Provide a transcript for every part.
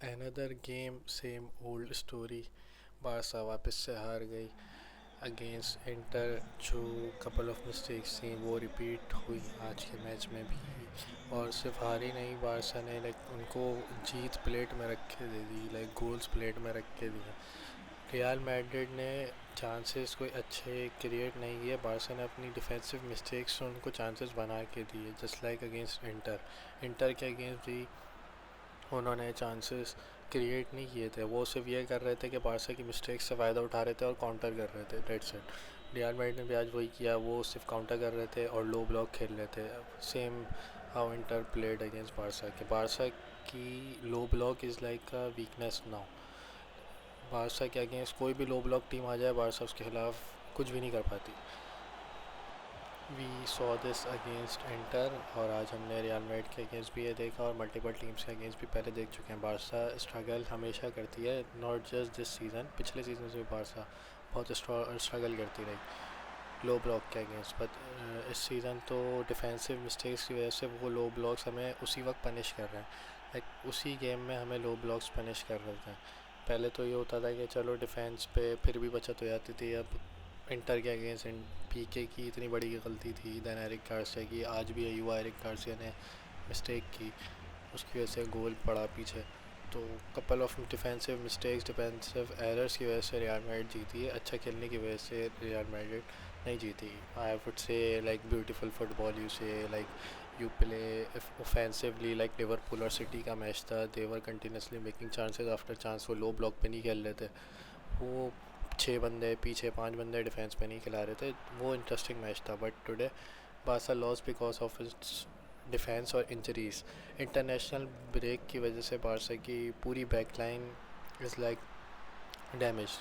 Another game, same old story. Barça वापस से हार गई अगेंस्ट इंटर। जो कपल ऑफ मिस्टेक्स थी वो रिपीट हुई आज के मैच में भी। और सिर्फ हारी नहीं, बारसा ने उनको जीत प्लेट में रख के दे दी, गोल्स प्लेट में रख के दिए। रियल मैड्रिड ने चांसेस कोई अच्छे क्रिएट नहीं किए, बारसा ने अपनी डिफेंसिव मिस्टेक्स से उनको चांसेस बना के दिए, just like against inter. Inter के अगेंस्ट भी उन्होंने चांसेस क्रिएट नहीं किए थे, वो सिर्फ ये कर रहे थे कि बारसा की मिस्टेक्स से फ़ायदा उठा रहे थे और काउंटर कर रहे थे, डेट्स इट। रियल मैड्रिड ने भी आज वही किया, वो सिर्फ काउंटर कर रहे थे और लो ब्लॉक खेल रहे थे। Same how inter played against Barça के। बारसा की लो block is like a weakness now. Barça के अगेंस्ट कोई भी लो ब्लॉक टीम आ जाए, बारसा उसके खिलाफ कुछ भी नहीं कर पाती। We saw this against Inter, और आज हमने रियल मैड्रिड के अगेंस्ट भी ये देखा और मल्टीपल टीम्स के अगेंस्ट भी पहले देख चुके हैं। बारसा स्ट्रगल हमेशा करती है, नॉट जस्ट दिस सीज़न, पिछले सीज़न से भी बारसा बहुत स्ट्रगल करती रही लो ब्लॉक के अगेंस्ट। बट इस सीज़न तो डिफेंसिव मिस्टेक्स की वजह से वो लो ब्लॉक्स हमें उसी वक्त पनिश कर रहे हैं। उसी गेम में हमें लो ब्लॉक्स पनिश कर रहे थे। पहले तो ये होता था कि चलो डिफेंस पे फिर भी बचत हो जाती थी, अब इंटर के अगेंस्ट पीके की इतनी बड़ी गलती थी, देन एरिक गार्सिया की, आज भी युवा एरिक गार्सिया ने मिस्टेक की, उसकी वजह से गोल पड़ा पीछे। तो couple of defensive mistakes, defensive errors की वजह से रियल मैड्रिड जीती है, अच्छा खेलने की वजह से रियल मैड्रिड नहीं जीती। I would say beautiful football you say, you play offensively like Liverpool और सिटी का मैच था। They were continuously making chances after chance, वो लो ब्लॉक पे नहीं खेल रहे थे, वो 6 बंदे पीछे 5 बंदे डिफेंस पे नहीं खिला रहे थे, वो इंटरेस्टिंग मैच था। But today Barça loss because of its defence और इंजरीज। इंटरनेशनल ब्रेक की वजह से बारसा की पूरी बैकलाइन इज़ लाइक डैमेज।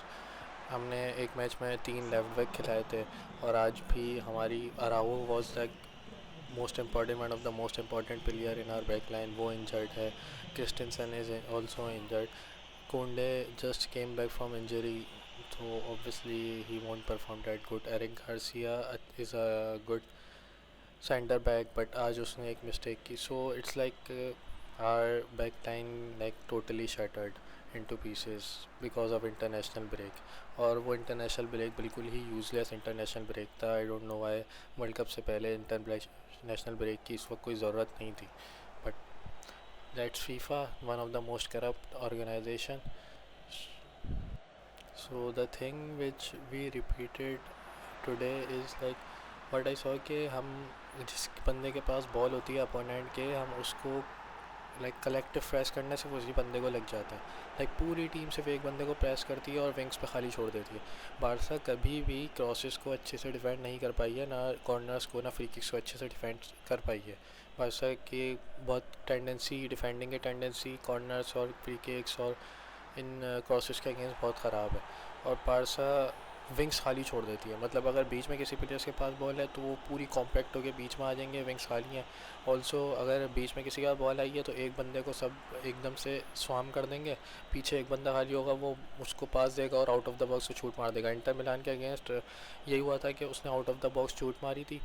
हमने एक मैच में 3 लेफ्ट बैक खिलाए थे, और आज भी हमारी Araujo was like most important, one of the most important player in our backline, वो इंजर्ड है। Christensen is also injured. Konde just came back from injury, so obviously he won't perform that good. Eric Garcia is a good center back, but आज उसने एक mistake की, so it's like our back line like totally shattered into pieces because of international break. और वो international break बिल्कुल ही useless international break था। I don't know why world cup से पहले international break की इस वक्त कोई ज़रूरत नहीं थी, but that's FIFA, one of the most corrupt organization. So the thing which we repeated today is like what I saw कि हम जिस बंदे के पास बॉल होती है अपोनेंट के, हम उसको कलेक्टिव प्रेस करने से उसी बंदे को लग जाता है। पूरी टीम सिर्फ एक बंदे को प्रेस करती है और विंग्स पे खाली छोड़ देती है। बारसा कभी भी क्रॉसेस को अच्छे से डिफेंड नहीं कर पाई है, ना कॉर्नर्स को, ना फ्री किक्स को अच्छे से डिफेंड कर पाई है। बारसा की बहुत टेंडेंसी, डिफेंडिंग की टेंडेंसी कॉर्नर्स और फ्री किक्स और इन क्रॉसेस के अगेंस्ट बहुत ख़राब है। और बारसा विंग्स खाली छोड़ देती है, मतलब अगर बीच में किसी प्लेयर्स के पास बॉल है तो वो पूरी कॉम्पैक्ट होकर बीच में आ जाएंगे, विंग्स खाली हैं। ऑल्सो अगर बीच में किसी का बॉल आई है तो एक बंदे को सब एकदम से स्वाम कर देंगे, पीछे एक बंदा खाली होगा, वो उसको पास देगा और आउट ऑफ द बॉक्स से शूट मार देगा। इंटर मिलान के अगेंस्ट यही हुआ था कि उसने out of the box shoot मारी थी,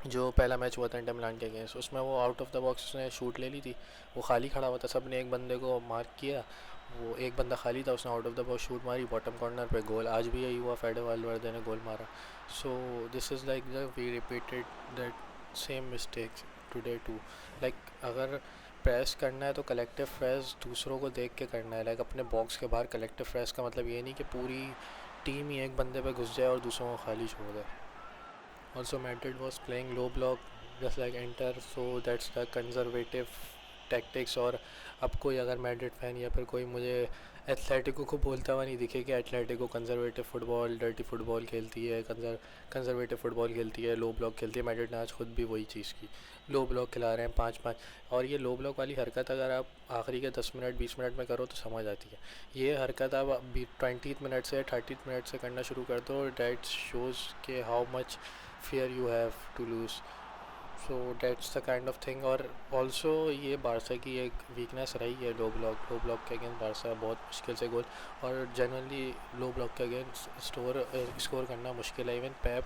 जो पहला मैच हुआ था इंटर मिलान के अगेंस्ट, उसमें वो आउट ऑफ द बॉक्स उसने शूट ले ली थी, वो खाली खड़ा हुआ था, सब ने एक बंदे को मार्क किया, वो एक बंदा खाली था, उसने out of the box shoot मारी, बॉटम कॉर्नर पे गोल। आज भी यही हुआ, फेडे वालवर्दे ने गोल मारा। So this is like the we repeated that same mistakes today too. अगर प्रेस करना है तो कलेक्टिव प्रेस दूसरों को देख के करना है, अपने बॉक्स के बाहर। कलेक्टिव प्रेस का मतलब ये नहीं कि पूरी टीम ही एक बंदे पे घुस जाए और दूसरों को खाली छोड़ दे। Also, Madrid was playing low block just like Inter, so that's the conservative tactics। और अब कोई अगर मैड्रिड फ़ैन या फिर कोई मुझे एथलेटिको को बोलता हुआ नहीं दिखे कि Atletico conservative football, dirty football खेलती है, कंजर्वेटिव फुटबॉल खेलती है, लो ब्लॉक खेलती है। मैड्रिड ने आज खुद भी वही चीज़ की, लो ब्लॉक खिला रहे हैं 5-5। और ये लो ब्लॉक वाली हरकत अगर आप आखिरी के 10 मिनट 20 मिनट में करो तो समझ आती है। ये हरकत आप 20 मिनट से 30 मिनट से करना शुरू कर दो, डैट शोज़ के how much fear you have to lose। so that's the kind of thing। और also ये बारसा की एक वीकनेस रही है, लो ब्लॉक के अगेंस्ट बारसा बहुत मुश्किल से गोल, और जनरली लो ब्लॉक के अगेंस्ट स्कोर करना मुश्किल है। Even Pep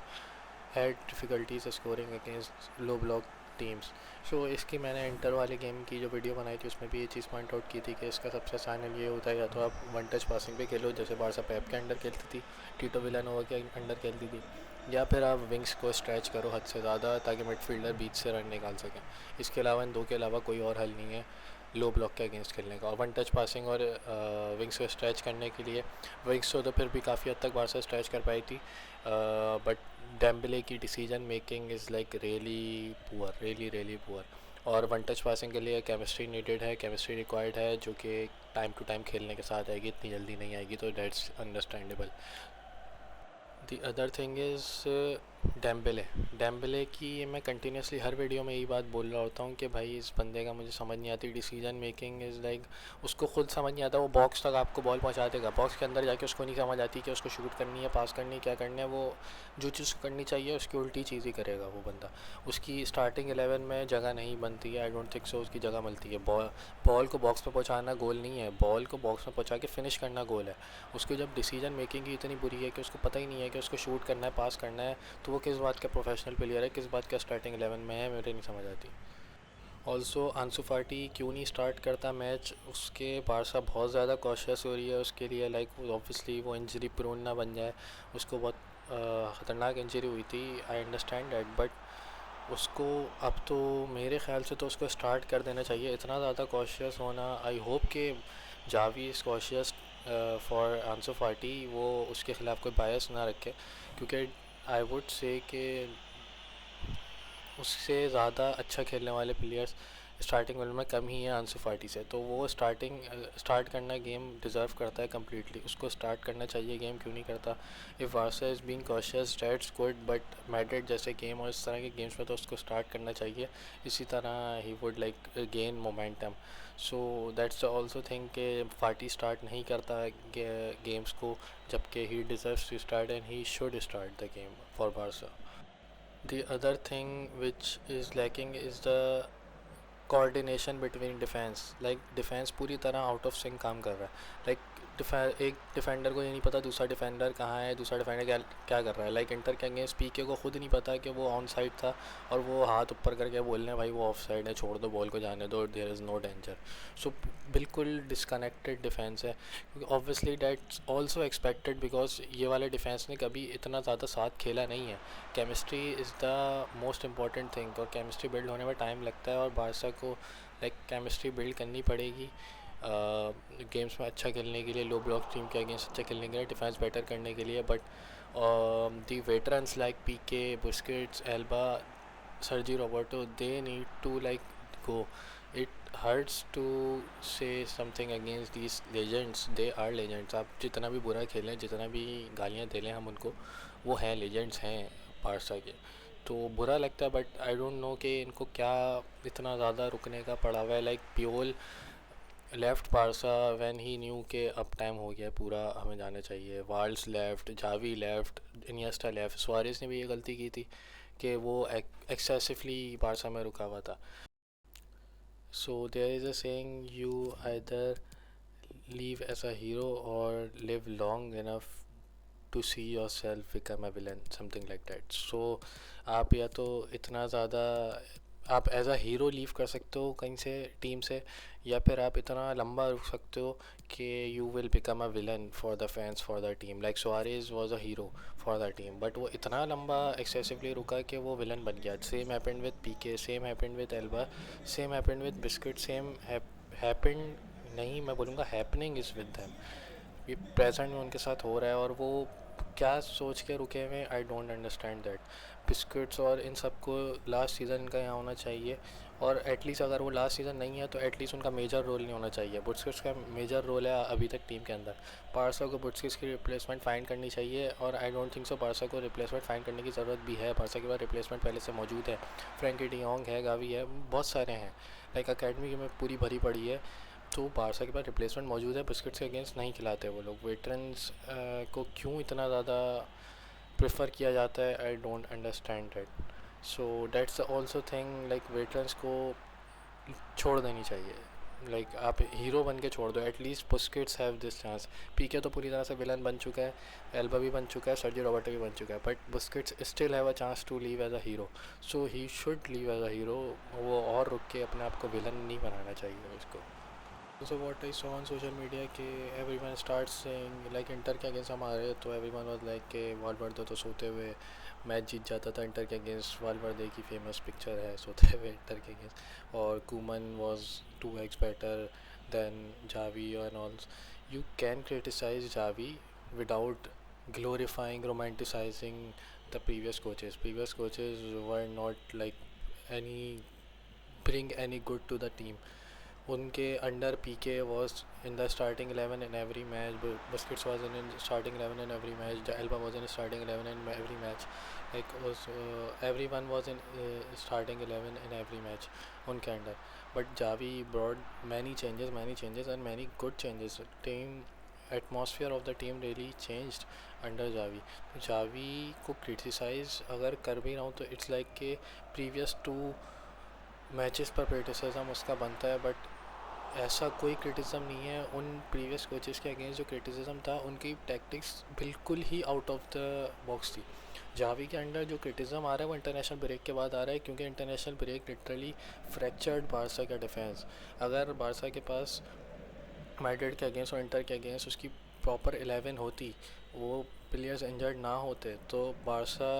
had difficulties scoring against low block teams. So इसकी मैंने इंटर वाले गेम की जो वीडियो बनाई थी उसमें भी ये चीज़ पॉइंट आउट की थी कि इसका सबसे आसान ये होता है या तो आप वन टच पासिंग पे खेलो जैसे बारसा पेप के अंडर खेलती थी, टीटो विलानोवा के अंडर खेलती थी, या फिर आप विंग्स को स्ट्रेच करो हद से ज़्यादा ताकि मिडफील्डर बीच से रन निकाल सकें। इसके अलावा इन दो के अलावा कोई और हल नहीं है लो ब्लॉक के अगेंस्ट खेलने का। और वन टच पासिंग और विंग्स को स्ट्रेच करने के लिए विंग्स तो फिर भी काफ़ी हद तक बारसा स्ट्रेच कर पाई थी, बट डेम्बले की decision making is like really poor, really poor. और वन टच पासिंग के लिए केमिस्ट्री नीडेड है, केमिस्ट्री रिक्वायर्ड है जो कि टाइम टू टाइम खेलने के साथ आएगी, इतनी जल्दी नहीं आएगी, तो that's understandable. The other thing is Dembele. Dembele की मैं कंटिन्यूसली हर वीडियो में यही बात बोल रहा होता हूँ कि भाई इस बंदे का मुझे समझ नहीं आती डिसीजन मेकिंग इज़ लाइक, उसको खुद समझ नहीं आता, वो बॉक्स तक आपको बॉल पहुँचा देगा, बॉक्स के अंदर जाके उसको नहीं समझ आती कि उसको शूट करनी है, पास करनी है, क्या करना है, वो जो चीज़ करनी चाहिए उसकी उल्टी चीज़ ही करेगा वो बंदा। उसकी स्टार्टिंग 11 में जगह नहीं बनती है, आई डोंट थिंक सो उसकी जगह मिलती है। बॉल को बॉक्स में पहुँचाना गोल नहीं है, बॉल को बॉक्स में पहुँचा के फिनिश करना गोल है। उसकी जब डिसीजन मेकिंग ही इतनी बुरी है कि उसको पता ही नहीं है कि उसको शूट करना है, पास करना है, तो वो किस बात का प्रोफेशनल प्लेयर है, किस बात का स्टार्टिंग 11 में है, मुझे नहीं समझ आती। ऑल्सो आंसू फाटी क्यों नहीं स्टार्ट करता मैच, उसके बारसा बहुत ज़्यादा कॉशियस हो रही है उसके लिए, लाइक ऑब्वियसली वो इंजरी प्रोन ना बन जाए। उसको बहुत ख़तरनाक इंजरी हुई थी, आई अंडरस्टैंड डैट, बट उसको अब तो मेरे ख्याल से तो उसको स्टार्ट कर देना चाहिए। इतना ज़्यादा कॉशियस होना, आई होप कि जावी इज़ कॉशियस फॉर आंसू फाटी, वो उसके ख़िलाफ़ कोई बायस ना रखे, क्योंकि आई वुड से कि उससे ज़्यादा अच्छा खेलने वाले प्लेयर्स स्टार्टिंग लेवल में कम ही है आंसू फाटी से, तो वो स्टार्ट करना गेम डिज़र्व करता है कम्प्लीटली, उसको स्टार्ट करना चाहिए गेम, क्यों नहीं करता। If Barça is being cautious that's good, but Madrid जैसे गेम और इस तरह के गेम्स में तो उसको स्टार्ट करना चाहिए, इसी तरह he would like gain momentum. So that's also think कि फाटी स्टार्ट नहीं करता गेम्स को, जबकि he deserves to start and he should start the game for Barca. The other thing which is lacking is the coordination between defence, like defence पूरी तरह out of sink काम कर रहा है। लाइक एक डिफेंडर को ये नहीं पता दूसरा डिफेंडर कहाँ है, दूसरा डिफेंडर क्या क्या कर रहा है। लाइक इंटर के अगेंस्ट पीके को खुद नहीं पता कि वो ऑन साइड था, और वो हाथ ऊपर करके बोल रहे हैं भाई वो ऑफ साइड है, छोड़ दो बॉल को जाने दो, देयर इज़ नो डेंजर। सो बिल्कुल डिसकनेक्टेड डिफेंस है, obviously that's also expected because ये वाले डिफेंस ने कभी इतना ज़्यादा साथ खेला नहीं है। Chemistry is the most important thing, और केमिस्ट्री बिल्ड होने में टाइम लगता है, और बारसा को लाइक केमिस्ट्री बिल्ड करनी पड़ेगी गेम्स में अच्छा खेलने के लिए, लो ब्लॉक टीम के अगेंस्ट अच्छा खेलने के लिए, डिफेंस बेटर करने के लिए। But the veterans like Pique, Busquets, Alba, Sergi Roberto, they need to like go. It hurts to say something against these legends, they are legends. आप जितना भी बुरा खेलें, जितना भी गालियाँ दे लें हम उनको, वो हैं लेजेंड्स हैं बारसा के, तो बुरा लगता है। बट आई डोंट नो कि इनको क्या इतना ज़्यादा रुकने का पड़ा हुआ है। Like Puyol left Barca when he knew के अब टाइम हो गया पूरा, हमें जाना चाहिए। Valdes left, Xavi left, Iniesta left, Suarez ने भी ये गलती की थी कि वो एक्सेसिवली बारसा में रुका हुआ था। So there is a saying, you either leave as a hero और live long enough to see yourself become a villain, something like that. So आप या तो इतना ज़्यादा आप एज अ हीरो लीव कर सकते हो कहीं से टीम से, या फिर आप इतना लंबा रुक सकते हो कि you will become a villain for the fans, for the team. Like Suarez was a hero for the team, but वो इतना लंबा एक्सेसिवली रुका कि वो विलन बन गया। Same happened with Pique, same happened with Alba, same happened with Busquets, same happened नहीं, मैं बोलूँगा हैपनिंग इज़ विद दैम। ये प्रेजेंट में उनके साथ हो रहा है, और वो क्या सोच के रुके हुए, I don't understand that. Biscuits और इन सबको लास्ट सीज़न इनका यहाँ होना चाहिए, और एटलीस्ट अगर वो लास्ट सीज़न नहीं है तो एटलीस्ट उनका मेजर रोल नहीं होना चाहिए। बुस्किट्स का मेजर रोल है अभी तक टीम के अंदर। बारसा को बुस्किट्स की रिप्लेसमेंट फाइंड करनी चाहिए, और I don't think so Barça को रिप्लेसमेंट फाइंड करने की ज़रूरत भी है। बारसा के बाद रिप्लेसमेंट पहले से मौजूद है, फ्रैंकी डियोंग है, गावी है, बहुत सारे हैं। लाइक अकेडमी में पूरी भरी पड़ी है, तो बारसा के पास रिप्लेसमेंट मौजूद है। बिस्किट्स के अगेंस्ट नहीं खिलाते वो लोग। वेटरन्स को क्यों इतना ज़्यादा प्रेफर किया जाता है, I don't understand that. So that's also thing, like veterans को छोड़ देनी चाहिए। लाइक आप हीरो बन के छोड़ दो, at least Busquets have this chance. Pique तो पूरी तरह से विलन बन चुका है, एल्बा भी बन चुका है, सर्जी रॉबर्टो भी बन चुका है, but Busquets still have a chance to leave as a hero, so he should leave as a hero. वो और रुक के अपने आप को विलन नहीं बनाना चाहिए उसको। So what I saw on social media कि everyone starts saying like inter के अगेंस्ट हम आ रहे, तो everyone was like कि वालवर्दे तो सोते हुए मैच जीत जाता था इंटर के अगेंस्ट। वालवर्दे की फेमस पिक्चर है सोते हुए इंटर के अगेंस्ट। और कूमन was 2x better than Javi and all. You can criticize Javi without glorifying, romanticizing the previous coaches. Previous coaches were not like any bring any good to the team. उनके under Pique was in the starting 11 in every match, Busquets was in starting 11 in every match, Alba was in starting 11 in every match, like every one was in starting 11 in every match उनके under. But Xavi brought many changes and many good changes. Team atmosphere of the team really changed under Xavi. Xavi को criticise अगर कर भी रहा हूँ तो it's like के previous 2 matches पर क्रिटिसिज्म उसका बनता है, बट ऐसा कोई क्रिटिसिज्म नहीं है उन प्रीवियस कोचेस के अगेंस्ट। जो क्रिटिसिज्म था उनकी टैक्टिक्स बिल्कुल ही आउट ऑफ द बॉक्स थी। जावी के अंडर जो क्रिटिसिज्म आ रहा है वो इंटरनेशनल ब्रेक के बाद आ रहा है, क्योंकि international break literally fractured Barca का डिफेंस। अगर बारसा के पास मैड्रिड के अगेंस्ट और इंटर के अगेंस्ट उसकी प्रॉपर 11 होती, वो प्लेयर्स इंजर्ड ना होते, तो बारसा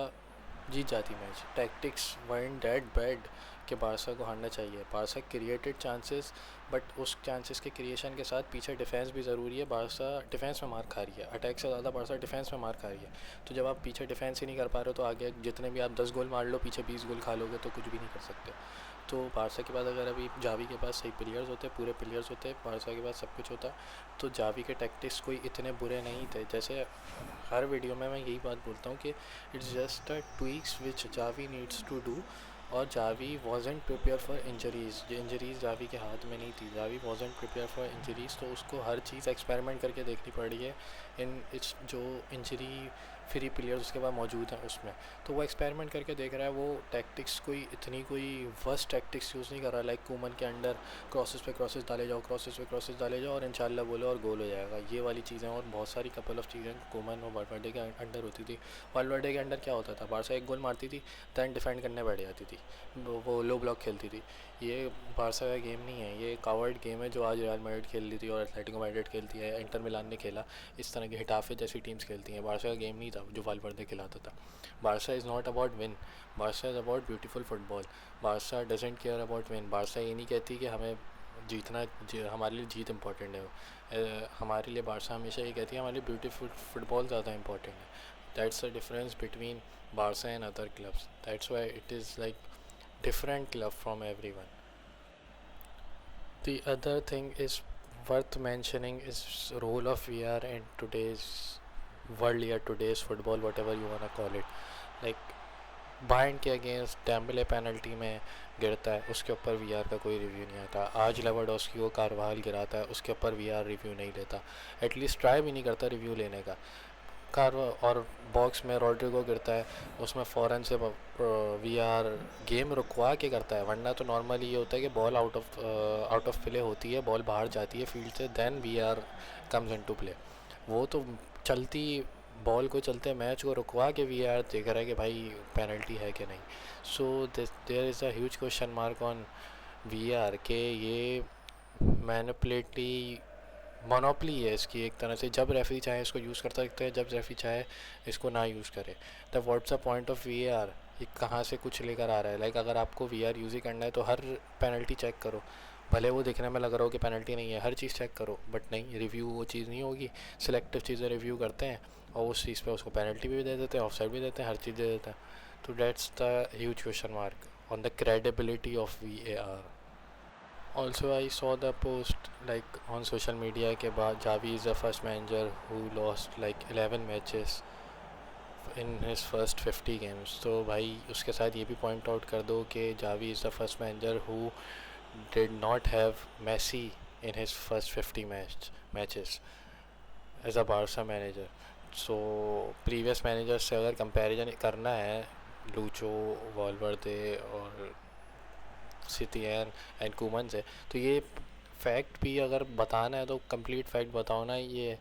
जीत जाती match. Tactics weren't that bad कि बारसा को हारना चाहिए। बारसा क्रिएटेड चांसेस, बट उस चांसेस के क्रिएशन के साथ पीछे डिफेंस भी ज़रूरी है। बारसा डिफेंस में मार खा रही है, अटैक से ज़्यादा बारसा डिफेंस में मार खा रही है। तो जब आप पीछे डिफेंस ही नहीं कर पा रहे हो तो आगे जितने भी आप 10 गोल मार लो, पीछे 20 गोल खा लोगे तो कुछ भी नहीं कर सकते। तो बारसा के बाद अगर अभी जावी के पास सही प्लेयर्स होते, पूरे प्लेयर्स होते, बारसा के पास सब कुछ होता, तो जावी के टैक्टिक्स कोई इतने बुरे नहीं थे। जैसे हर वीडियो में मैं यही बात बोलता हूँ कि it's just a tweaks which Xavi needs to do. और Xavi wasn't prepare for injuries. जो इंजरीज़ जावी के हाथ में नहीं थी, Xavi wasn't prepare for injuries, तो उसको हर चीज़ एक्सपेरिमेंट करके देखनी पड़ी है इन इट्स जो इंजरी फ्री प्लेयर्स उसके बाद मौजूद हैं उसमें। तो वो एक्सपेरिमेंट करके देख रहा है। वो टैक्टिक्स कोई वर्स्ट टैक्टिक्स यूज़ नहीं कर रहा। लाइक कूमन के अंडर क्रॉसेस पे क्रॉसेस डाले जाओ, क्रॉसेस पे क्रॉसेस डाले जाओ और इंशाल्लाह बोलो और गोल हो जाएगा, ये वाली चीज़ें। और बहुत सारी कपल ऑफ चीज़ें कूमन और वालवर्डे के अंडर होती थी। वालवर्डे के अंडर क्या होता था, बारसा एक गोल मारती थी, दैन डिफेंड करने बैठ जाती थी, वो लो ब्लॉक खेलती थी। ये बारसा का गेम नहीं है, ये कावर्ड गेम है जो आज रियल मैड्रिड खेल रही थी और एटलेटिको मैड्रिड खेलती है, इंटर मिलान ने खेला, इस तरह की हिटाफे जैसी टीम्स खेलती हैं। बारसा का गेम नहीं था जो वालवर्डे खिलाता था। Barça is not about win, Barça is about beautiful football. Barça doesn't care about win. Barça ये नहीं कहती कि हमें जीतना, हमारे लिए जीत इंपॉर्टेंट है। हमारे लिए बारसा हमेशा ये कहती है हमारे लिए ब्यूटीफुल फुटबॉल ज़्यादा इंपॉर्टेंट है। That's the difference between Barça and other clubs, that's why it is like different club from everyone. The other thing is worth mentioning is role of VR in today's world या today's football, whatever you wanna call it. Like bind के against Dembele penalty में गिरता है, उसके ऊपर VR का कोई review नहीं आता। आज लेवाडोस्की को कारवाल गिराता है, उसके ऊपर वीआर रिव्यू नहीं लेता, एटलीस्ट ट्राई भी नहीं करता रिव्यू लेने का। कार और बॉक्स में रॉड्रिगो गिरता है, उसमें फ़ौरन से वीआर गेम रुकवा के करता है। वरना तो नॉर्मली ये होता है कि बॉल आउट ऑफ प्ले होती है, बॉल बाहर जाती है फील्ड से, then VAR comes into play. वो तो चलती बॉल को, चलते मैच को रुकवा के वीआर देख रहा है कि भाई पेनल्टी है कि नहीं। So there is a huge question mark on VAR के ये मैनिपुलेटली मोनोपली है इसकी एक तरह से। जब रेफरी चाहे इसको यूज़ कर सकते हैं, जब रेफरी चाहे इसको ना यूज़ करे। The what's a point of VAR, ये कहाँ से कुछ लेकर आ रहा है। लाइक अगर आपको वी आर यूज़ ही करना है तो हर पेनल्टी चेक करो, भले वो दिखने में लग रहा हो कि पेनल्टी नहीं है, हर चीज़ चेक करो। बट नहीं, रिव्यू वो चीज़ नहीं होगी। सिलेक्टिव चीज़ें रिव्यू करते हैं और उस चीज़ पे उसको पेनल्टी भी दे देते हैं, ऑफ साइड भी देते हैं, हर चीज़ दे देते हैं। तो that's the huge question mark on the credibility of VAR. Also, I saw the post like on social media के बाद Javi is the first manager who lost like 11 matches in his first 50 games. तो भाई उसके साथ ये भी point out कर दो कि Javi is the first manager who did not have Messi in his first 50 matches as a Barca manager. So previous managers से अगर comparison करना है, लूचो, वालवर्दे और सिटी एंड कूमन से, तो ये फैक्ट भी अगर बताना है तो कंप्लीट फैक्ट बताओ ना। ये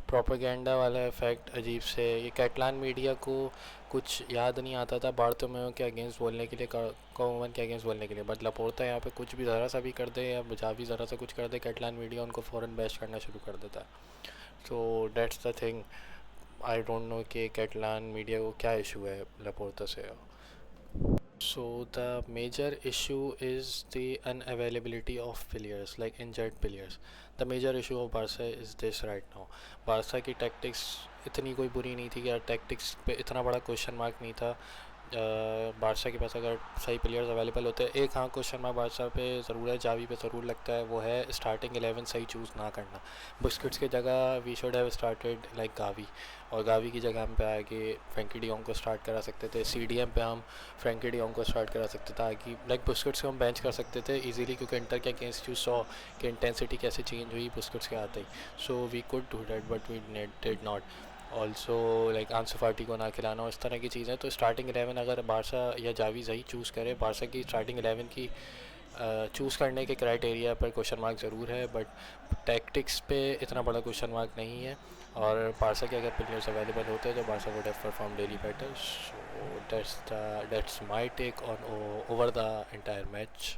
प्रोपेगेंडा वाला फैक्ट अजीब से, ये कैटलान मीडिया को कुछ याद नहीं आता था बार्थोमेओ के अगेंस्ट बोलने के लिए, कोमन के अगेंस्ट बोलने के लिए, बट लपोर्ता यहाँ पे कुछ भी ज़रा सा भी कर दे या जावी ज़रा सा कुछ कर दे, कैटलान मीडिया उनको फ़ौरन बैश करना शुरू कर देता है। So that's the thing. I don't know कि कैटलान मीडिया को क्या इशू है लपोर्ता से। So the major issue is the unavailability of players, like injured players. The major issue of Barca is this right now. Barca की tactics इतनी कोई बुरी नहीं थी कि यार tactics पे इतना बड़ा क्वेश्चन मार्क नहीं था। बारसा के पास अगर सही प्लेयर्स अवेलेबल होते हैं, एक हाँ क्वेश्चन मार्क बारसा पे ज़रूर है, जावी पे ज़रूर लगता है, वो है स्टार्टिंग 11 सही चूज़ ना करना। बुस्किट्स की जगह we should have started like Gavi, और गावी की जगह हम पे आके फ्रैंकी डियोंग को स्टार्ट करा सकते थे। CDM पे हम फ्रैंकी डियोंग को स्टार्ट करा सकते थे, ताकि लाइक बुस्किट्स को हम बेंच कर सकते थे इजीली, क्योंकि इंटर के अगेंस्ट यू सॉ कि इंटेंसिटी कैसे चेंज हुई बुस्किट्स के आते ही। So we could do that but we did not. Also like Ansu Fati को ना खिलाना, इस तरह की चीज़ें। तो स्टार्टिंग 11 अगर बारसा या जावी सही चूज़ करे, बारसा की स्टार्टिंग 11 की चूज़ करने के क्राइटेरिया पर क्वेश्चन मार्क ज़रूर है, बट टैक्टिक्स पे इतना बड़ा क्वेश्चन मार्क नहीं है। और बारसा के अगर प्लेयर्स अवेलेबल होते हैं तो Barca would have perform daily better. So that's my take on over the entire match.